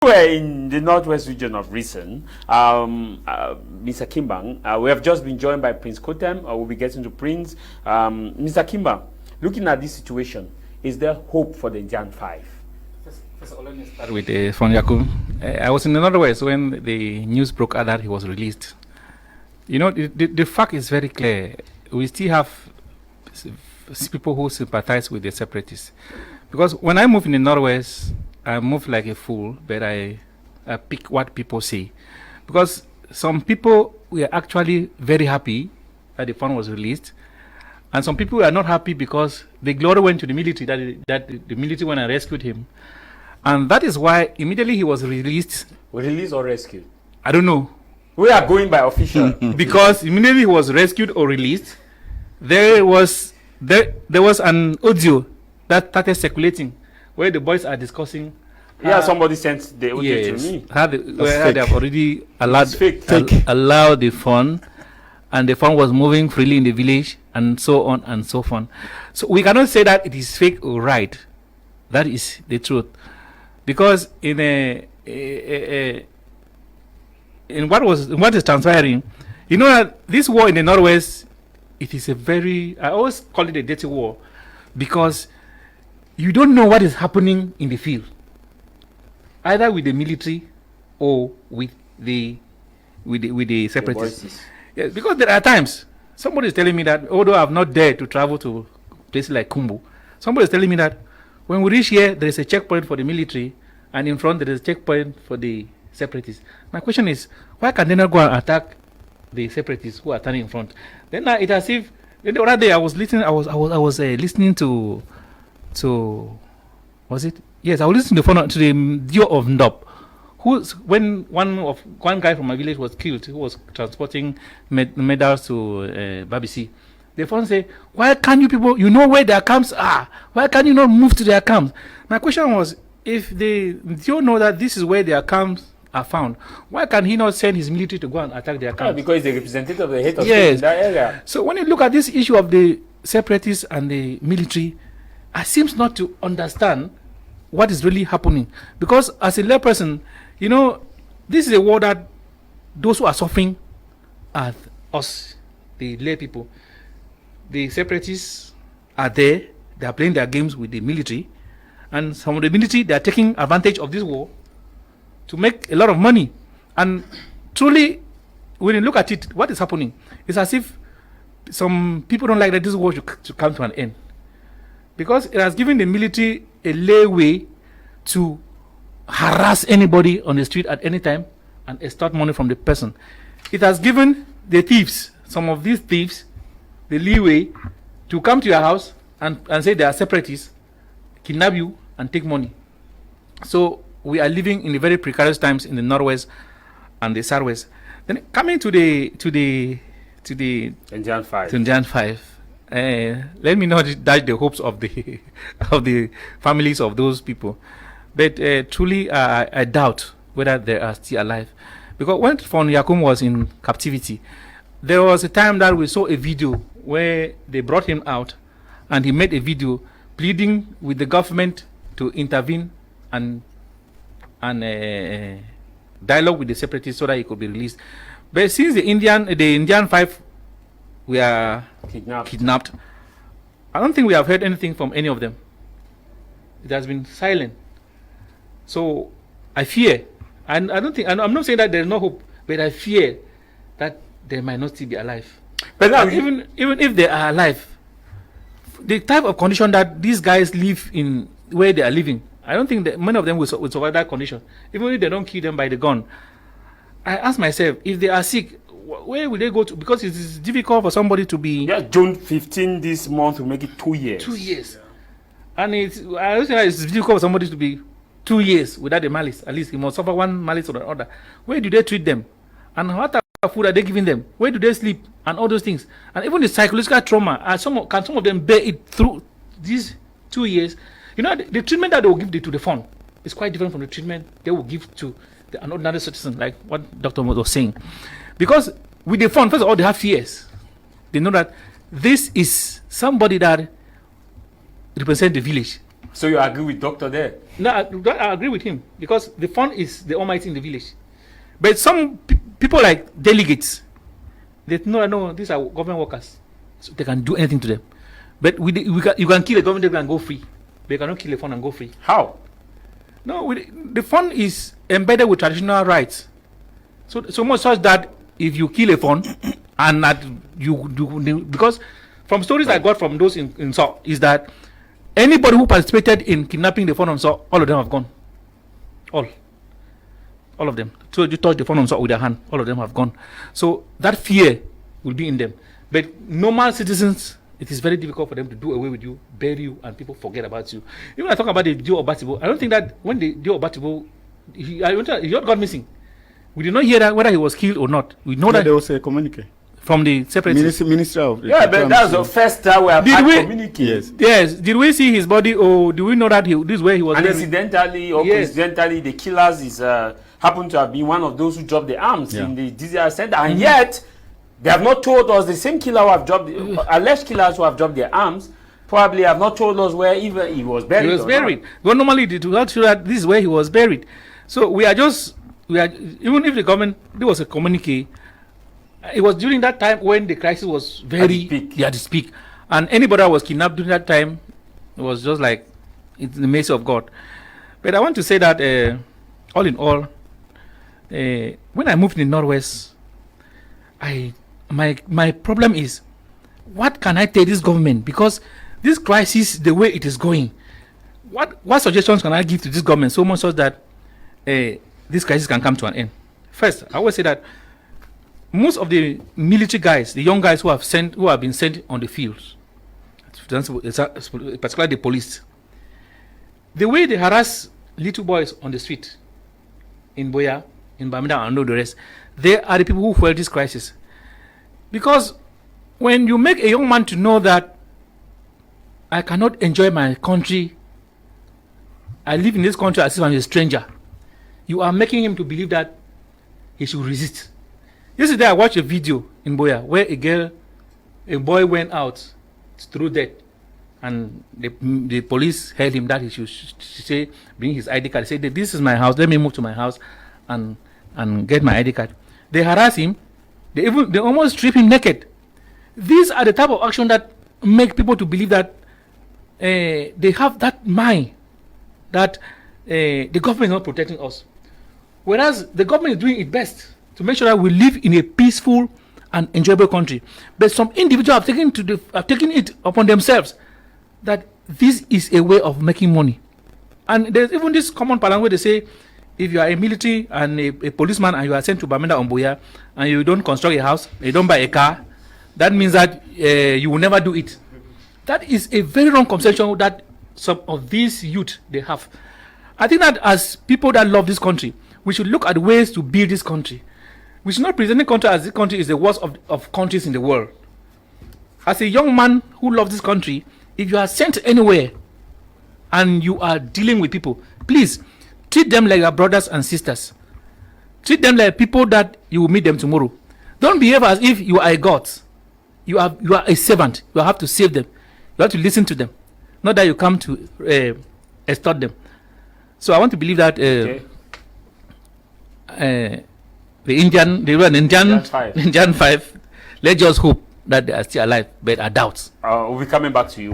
We're in the northwest region of Risen, Mr. Kimbang. We have just been joined by Prince Kotem. We'll be getting to Prince. Mr. Kimbang, looking at this situation, is there hope for the Indian Five? First of all, let me start with Fon Yakum. I was in the northwest when the news broke out that he was released. You know, the fact is very clear. We still have people who sympathize with the separatists. Because when I move in the northwest, I move like a fool, but I pick what people say. Because some people were actually very happy that the fund was released, and some people were not happy because the glory went to the military, that the military went and rescued him. And that is why immediately he was released. Released or rescued? I don't know. We are going by official. Because immediately he was rescued or released, there was an audio that started circulating where the boys are discussing. Yeah, somebody sent the audio to me. Where they have already allowed the fund, and the fund was moving freely in the village, and so on and so on. So we cannot say that it is fake or right. That is the truth, because in what is transpiring, you know that this war in the northwest, it is I always call it a dirty war, because you don't know what is happening in the field, either with the military or with the separatists. Yes, because there are times somebody is telling me that, although I have not dared to travel to places like Kumbu, somebody is telling me that when we reach here, there is a checkpoint for the military, and in front there is a checkpoint for the separatists. My question is, why can they not go and attack the separatists who are standing in front? Then it's as if the other day I was listening. I was listening to was it? Yes, I was listening to the Dio of Ndop, when one guy from my village was killed, who was transporting medals to Babisi. The phone say, why can't you people, you know where their camps are? Why can't you not move to their camps? My question was, if they don't know that this is where their camps are found, why can he not send his military to go and attack their camps? Yeah, because he's the representative of the head of state in that area. So when you look at this issue of the separatists and the military, I seems not to understand what is really happening. Because as a layperson, you know, this is a war that those who are suffering are us, the lay people. The separatists are there, they are playing their games with the military, and some of the military, they are taking advantage of this war to make a lot of money. And truly, when you look at it, what is happening? It's as if some people don't like that this war should come to an end. Because it has given the military a leeway to harass anybody on the street at any time and extort money from the person. It has given the thieves, some of these thieves, the leeway to come to your house and say they are separatists, kidnap you and take money. So we are living in the very precarious times in the northwest and the southwest. Then coming to the Indian Five. Indian Five. Let me not dash the hopes of the families of those people, but truly I doubt whether they are still alive, because when Fon Yakum was in captivity, there was a time that we saw a video where they brought him out, and he made a video pleading with the government to intervene and dialogue with the separatists so that he could be released. But since the Indian Five were kidnapped, I don't think we have heard anything from any of them. It has been silent. So I fear, and I'm not saying that there is no hope, but I fear that they might not still be alive. But now, even if they are alive, the type of condition that these guys live in, where they are living, I don't think that many of them will survive that condition, even if they don't kill them by the gun. I ask myself, if they are sick, where will they go to? Because it is difficult for somebody to be. Yeah, June 15 this month will make it 2 years. 2 years. And I don't think it's difficult for somebody to be 2 years without a malice. At least he must suffer one malice or another. Where do they treat them? And what type of food are they giving them? Where do they sleep? And all those things. And even the psychological trauma, can some of them bear it through these 2 years? You know, the treatment that they will give to the fund is quite different from the treatment they will give to an ordinary citizen, like what Dr. Mo was saying. Because with the fund, first of all, they have fears. They know that this is somebody that represents the village. So you agree with Doctor there? No, I agree with him because the fund is the almighty in the village. But some people like delegates, they no, these are government workers, so they can do anything to them. But you can kill a government and go free. But you cannot kill a fund and go free. How? No, the fund is embedded with traditional rights. So much such that if you kill a fund and that you do, because from stories I got from those in Saw is that anybody who participated in kidnapping the fund on Saw, all of them have gone. All of them. So you touch the phone on Saw with their hand, all of them have gone. So that fear will be in them. But normal citizens, it is very difficult for them to do away with you, bury you, and people forget about you. Even when I talk about the Dio Obatibo, I don't think that when the Dio Obatibo, he got missing. We did not hear that whether he was killed or not. We know that there was a communique from the separatists. Minister of but that's the first time we have had communique. Yes. Did we see his body, or do we know that this is where he was? And incidentally or coincidentally, the killers is happened to have been one of those who dropped the arms in the DZR center, and yet they have not told us the same killer who have dropped alleged killers who have dropped their arms probably have not told us where even he was buried. He was buried. Well, normally they do not show that this is where he was buried. So we are even if the government, there was a communique. It was during that time when the crisis was very at its peak, and anybody that was kidnapped during that time, it was just like it's the mercy of God. But I want to say that all in all, when I moved in the Northwest, my problem is, what can I tell this government? Because this crisis, the way it is going, what suggestions can I give to this government so much so that this crisis can come to an end? First, I always say that most of the military guys, the young guys who have been sent on the fields, particularly the police, the way they harass little boys on the street in Boya, in Bamida, and all the rest, they are the people who fuel this crisis. Because when you make a young man to know that I cannot enjoy my country, I live in this country as if I'm a stranger, you are making him to believe that he should resist. Yesterday I watched a video in Boya where a boy went out through death, and the police held him that he should say, bring his ID card. He said, this is my house, let me move to my house and get my ID card. They harass him, they almost strip him naked. These are the type of action that make people to believe that they have that mind that the government is not protecting us. Whereas the government is doing its best to make sure that we live in a peaceful and enjoyable country. But some individuals have taken it upon themselves that this is a way of making money. And there's even this common parlance where they say, if you are a military and a policeman and you are sent to Bamenda Omboya and you don't construct a house, you don't buy a car, that means that you will never do it. That is a very wrong conception that some of these youth they have. I think that as people that love this country, we should look at ways to build this country. We should not present the country as this country is the worst of countries in the world. As a young man who loves this country, if you are sent anywhere and you are dealing with people, please treat them like your brothers and sisters. Treat them like people that you will meet them tomorrow. Don't behave as if you are a god. You are a servant. You have to save them. You have to listen to them. Not that you come to extort them. So I want to believe that the Indian 5, let's just hope that they are still alive, but I doubt. We'll be coming back to you.